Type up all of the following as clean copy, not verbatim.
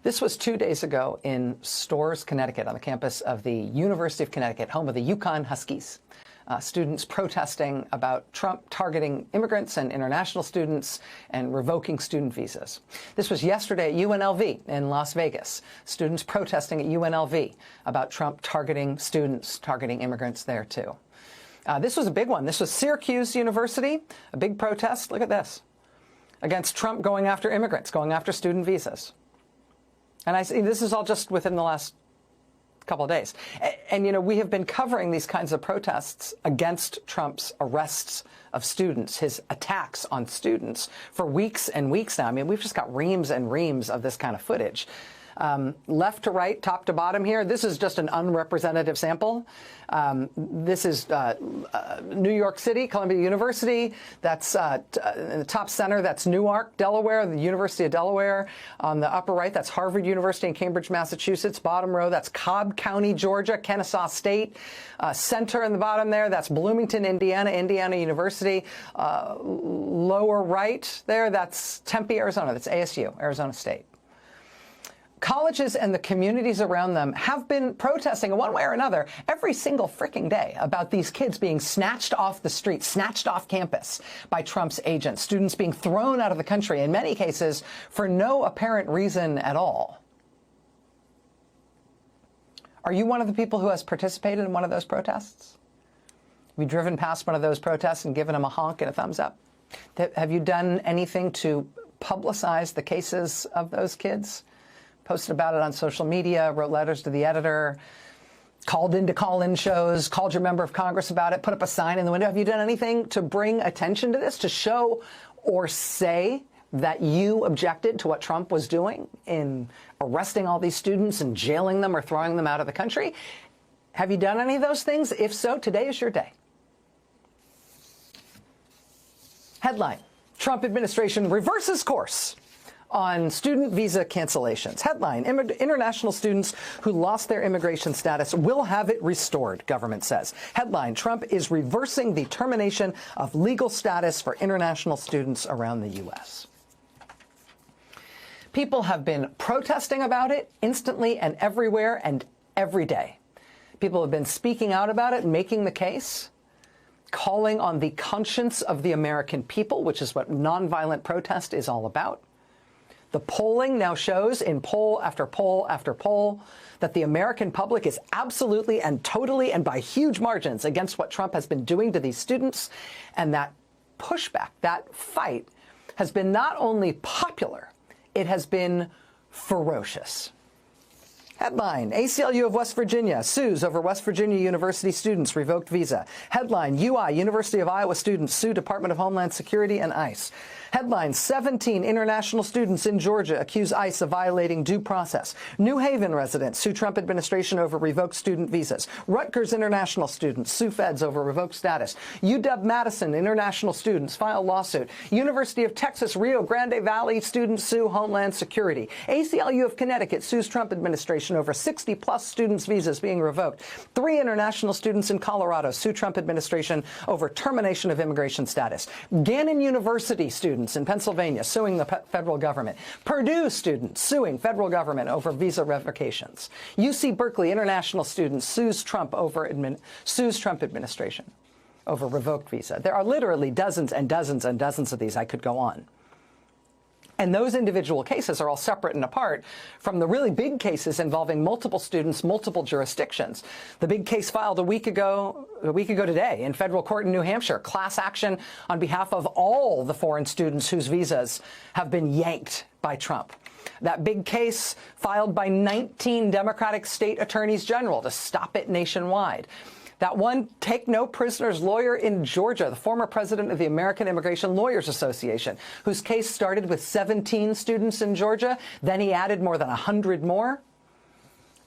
This was 2 days ago in Storrs, Connecticut, on the campus of the University of Connecticut, home of the Yukon Huskies. Students protesting about Trump targeting immigrants and international students and revoking student visas. This was yesterday at UNLV in Las Vegas. Students protesting at UNLV about Trump targeting students, targeting immigrants there too. This was a big one. This was Syracuse University, a big protest. Look at this. Against Trump going after immigrants, going after student visas. And I see this is all just within the last couple of days. And, you know, we have been covering these kinds of protests against Trump's arrests of students, his attacks on students, for weeks and weeks now. I mean, we've just got reams and reams of this kind of footage. Left to right, top to bottom here, this is just an unrepresentative sample. This is New York City, Columbia University. That's in the top center, that's Newark, Delaware, the University of Delaware. On the upper right, that's Harvard University in Cambridge, Massachusetts. Bottom row, that's Cobb County, Georgia, Kennesaw State. Center in the bottom there, that's Bloomington, Indiana, Indiana University. Lower right there, that's Tempe, Arizona. That's ASU, Arizona State. Colleges and the communities around them have been protesting in one way or another every single fricking day about these kids being snatched off the street, snatched off campus by Trump's agents, students being thrown out of the country, in many cases for no apparent reason at all. Are you one of the people who has participated in one of those protests? Have you driven past one of those protests and given them a honk and a thumbs up? Have you done anything to publicize the cases of those kids? Posted about it on social media, wrote letters to the editor, called into call-in shows, called your member of Congress about it, put up a sign in the window. Have you done anything to bring attention to this, to show or say that you objected to what Trump was doing in arresting all these students and jailing them or throwing them out of the country? Have you done any of those things? If so, today is your day. Headline: Trump administration reverses course on student visa cancellations. Headline: international students who lost their immigration status will have it restored, government says. Headline: Trump is reversing the termination of legal status for international students around the U.S. People have been protesting about it instantly and everywhere and every day. People have been speaking out about it, making the case, calling on the conscience of the American people, which is what nonviolent protest is all about. The polling now shows, in poll after poll after poll, that the American public is absolutely and totally and by huge margins against what Trump has been doing to these students. And that pushback, that fight, has been not only popular, it has been ferocious. Headline: ACLU of West Virginia sues over West Virginia University students' revoked visa. Headline: UI, University of Iowa students sue Department of Homeland Security and ICE. Headline: 17 international students in Georgia accuse ICE of violating due process. New Haven residents sue Trump administration over revoked student visas. Rutgers international students sue feds over revoked status. UW-Madison international students file lawsuit. University of Texas Rio Grande Valley students sue Homeland Security. ACLU of Connecticut sues Trump administration over 60-plus students' visas being revoked. 3 international students in Colorado sue Trump administration over termination of immigration status. Gannon University students in Pennsylvania suing the federal government. Purdue students suing federal government over visa revocations. UC Berkeley international students sues Trump administration over revoked visa. There are literally dozens and dozens and dozens of these. I could go on. And those individual cases are all separate and apart from the really big cases involving multiple students, multiple jurisdictions. The big case filed a week ago today in federal court in New Hampshire, class action on behalf of all the foreign students whose visas have been yanked by Trump. That big case filed by 19 Democratic state attorneys general to stop it nationwide. That one take no prisoners lawyer in Georgia, the former president of the American Immigration Lawyers Association, whose case started with 17 students in Georgia. Then he added more than 100 more.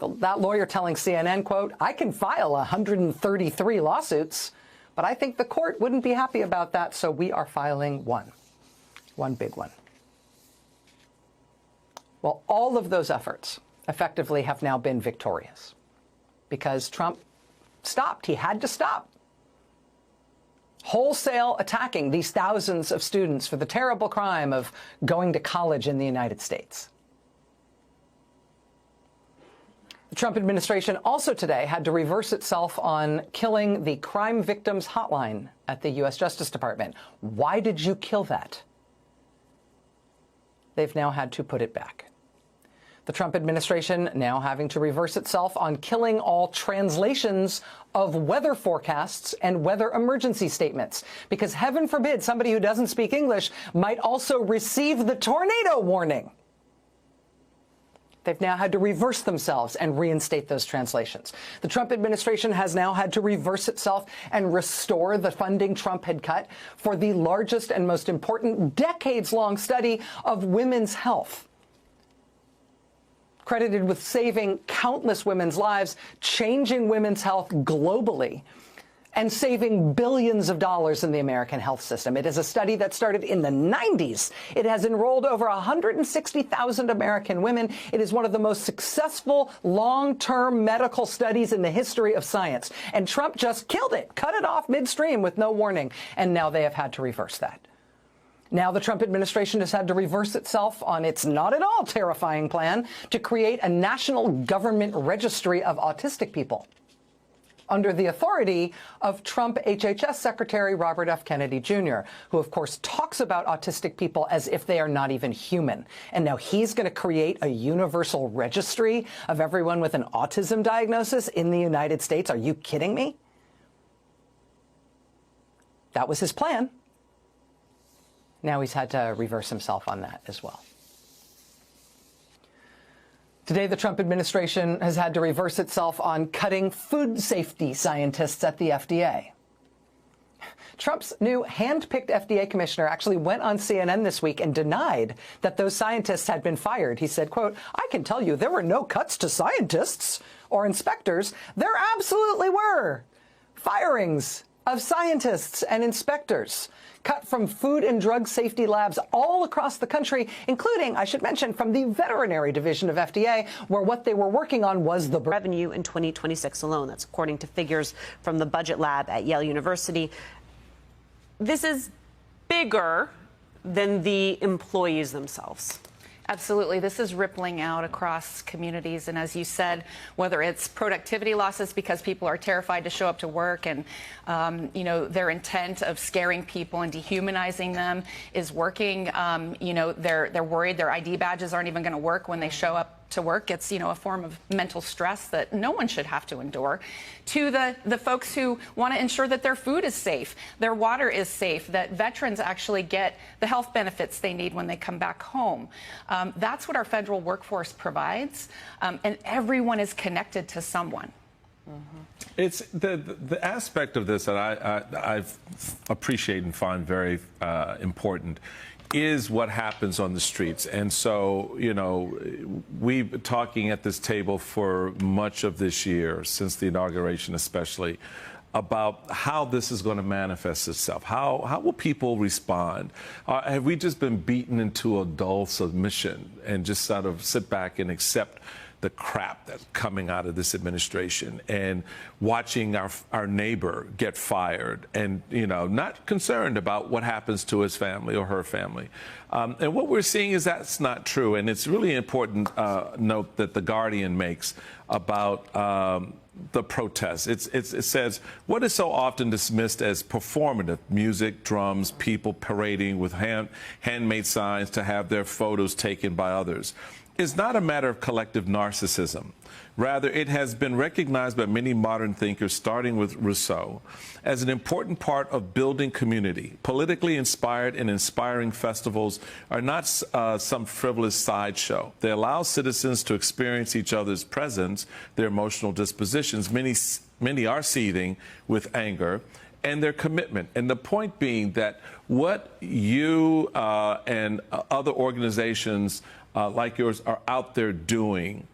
That lawyer telling CNN, quote, "I can file 133 lawsuits, but I think the court wouldn't be happy about that, so we are filing one big one." Well, all of those efforts effectively have now been victorious because Trump stopped. He had to stop wholesale attacking these thousands of students for the terrible crime of going to college in the United States. The Trump administration also today had to reverse itself on killing the crime victims hotline at the U.S. Justice Department. Why did you kill that? They've now had to put it back. The Trump administration now having to reverse itself on killing all translations of weather forecasts and weather emergency statements, because heaven forbid somebody who doesn't speak English might also receive the tornado warning. They've now had to reverse themselves and reinstate those translations. The Trump administration has now had to reverse itself and restore the funding Trump had cut for the largest and most important decades-long study of women's health, credited with saving countless women's lives, changing women's health globally, and saving billions of dollars in the American health system. It is a study that started in the 90s. It has enrolled over 160,000 American women. It is one of the most successful long-term medical studies in the history of science. And Trump just killed it, cut it off midstream with no warning. And now they have had to reverse that. Now the Trump administration has had to reverse itself on its not at all terrifying plan to create a national government registry of autistic people, under the authority of Trump HHS Secretary Robert F. Kennedy Jr., who, of course, talks about autistic people as if they are not even human. And now he's going to create a universal registry of everyone with an autism diagnosis in the United States. Are you kidding me? That was his plan. Now he's had to reverse himself on that as well. Today, the Trump administration has had to reverse itself on cutting food safety scientists at the FDA. Trump's new hand-picked FDA commissioner actually went on CNN this week and denied that those scientists had been fired. He said, quote, "I can tell you there were no cuts to scientists or inspectors. There absolutely were firings of scientists and inspectors cut from food and drug safety labs all across the country, including, I should mention, from the veterinary division of FDA, where what they were working on was the revenue in 2026 alone. That's according to figures from the budget lab at Yale University. This is bigger than the employees themselves. Absolutely. This is rippling out across communities. And as you said, whether it's productivity losses because people are terrified to show up to work and, you know, their intent of scaring people and dehumanizing them is working. You know, they're worried their ID badges aren't even going to work when they show up to work. It's, you know, a form of mental stress that no one should have to endure. To the folks who want to ensure that their food is safe, their water is safe, that veterans actually get the health benefits they need when they come back home. That's what our federal workforce provides, and everyone is connected to someone. Mm-hmm. It's the aspect of this that I appreciate and find very important is what happens on the streets. And so, you know, we've been talking at this table for much of this year, since the inauguration especially, about how this is going to manifest itself. How will people respond? Have we just been beaten into a dull submission and just sort of sit back and accept the crap that's coming out of this administration and watching our neighbor get fired and, you know, not concerned about what happens to his family or her family? And what we're seeing is that's not true. And it's really important note that The Guardian makes about the protests. It says, what is so often dismissed as performative, music, drums, people parading with handmade signs to have their photos taken by others, is not a matter of collective narcissism. Rather, it has been recognized by many modern thinkers, starting with Rousseau, as an important part of building community. Politically inspired and inspiring festivals are not some frivolous sideshow. They allow citizens to experience each other's presence, their emotional dispositions. Many are seething with anger, and their commitment. And the point being that what you and other organizations like yours are out there doing,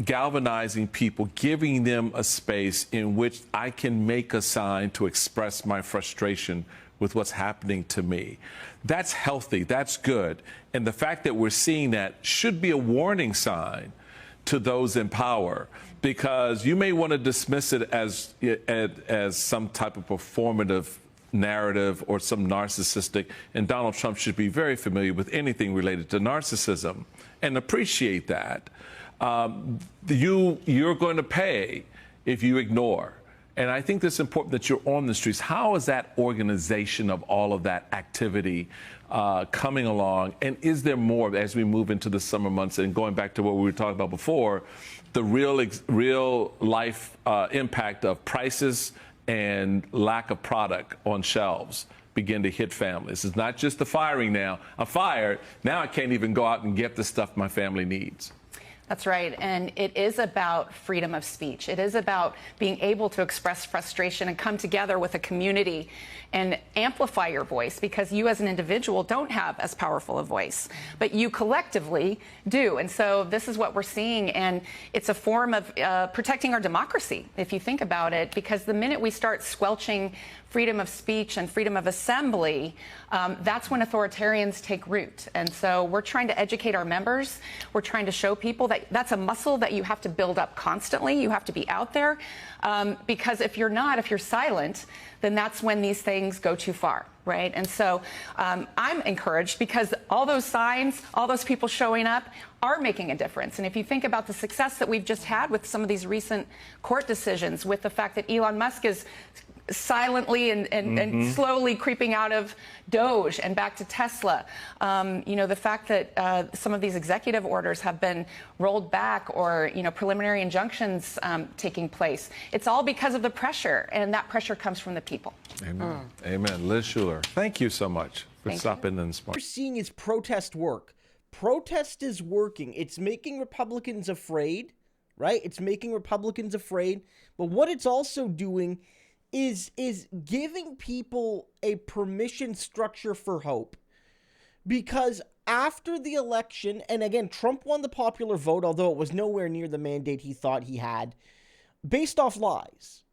galvanizing people, giving them a space in which I can make a sign to express my frustration with what's happening to me. That's healthy, that's good. And the fact that we're seeing that should be a warning sign to those in power, because you may want to dismiss it as some type of performative narrative or some narcissistic, and Donald Trump should be very familiar with anything related to narcissism and appreciate that. you're going to pay if you ignore. And I think it's important that you're on the streets. How is that organization of all of that activity coming along? And is there more as we move into the summer months? And going back to what we were talking about before, the real life impact of prices and lack of product on shelves begin to hit families. It's not just the firing now. I'm fired. Now I can't even go out and get the stuff my family needs. That's right. And it is about freedom of speech. It is about being able to express frustration and come together with a community and amplify your voice, because you as an individual don't have as powerful a voice, but you collectively do. And so this is what we're seeing. And it's a form of protecting our democracy, if you think about it, because the minute we start squelching freedom of speech and freedom of assembly, that's when authoritarians take root. And so we're trying to educate our members. We're trying to show people that that's a muscle that you have to build up constantly. You have to be out there, because if you're not, if you're silent, then that's when these things go too far, right? And so I'm encouraged, because all those signs, all those people showing up are making a difference. And if you think about the success that we've just had with some of these recent court decisions, with the fact that Elon Musk is silently and slowly creeping out of Doge and back to Tesla. You know, the fact that some of these executive orders have been rolled back, or, you know, preliminary injunctions taking place. It's all because of the pressure, and that pressure comes from the people. Amen. Amen. Liz Shuler, thank you so much for stopping in this morning. What we're seeing is protest work. Protest is working. It's making Republicans afraid, right? It's making Republicans afraid. But what it's also doing is giving people a permission structure for hope. Because after the election, and again, Trump won the popular vote, although it was nowhere near the mandate he thought he had, based off lies.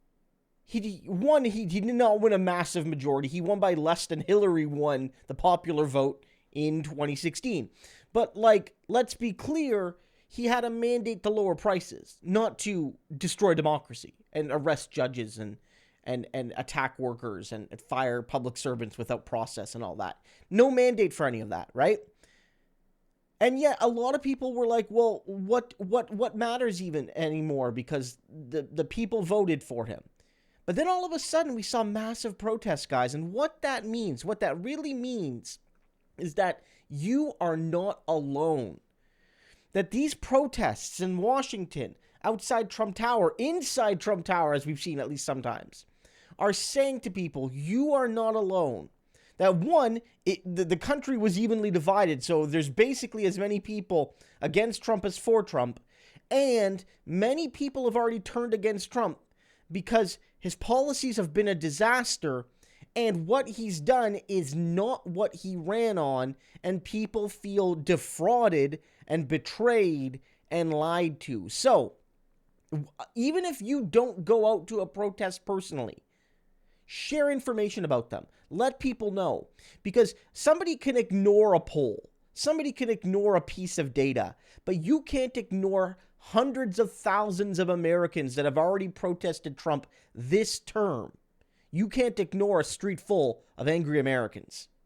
He did not win a massive majority. He won by less than Hillary won the popular vote in 2016. But, like, let's be clear, he had a mandate to lower prices, not to destroy democracy and arrest judges and attack workers and fire public servants without process and all that. No mandate for any of that, right? And yet a lot of people were like, well, what matters even anymore, because the people voted for him. But then all of a sudden we saw massive protests, guys. And what that means, what that really means, is that you are not alone. That these protests in Washington, outside Trump Tower, inside Trump Tower, as we've seen at least sometimes, are saying to people, you are not alone. That one, the country was evenly divided, so there's basically as many people against Trump as for Trump, and many people have already turned against Trump because his policies have been a disaster, and what he's done is not what he ran on, and people feel defrauded and betrayed and lied to. So, even if you don't go out to a protest personally, share information about them. Let people know. Because somebody can ignore a poll. Somebody can ignore a piece of data. But you can't ignore hundreds of thousands of Americans that have already protested Trump this term. You can't ignore a street full of angry Americans.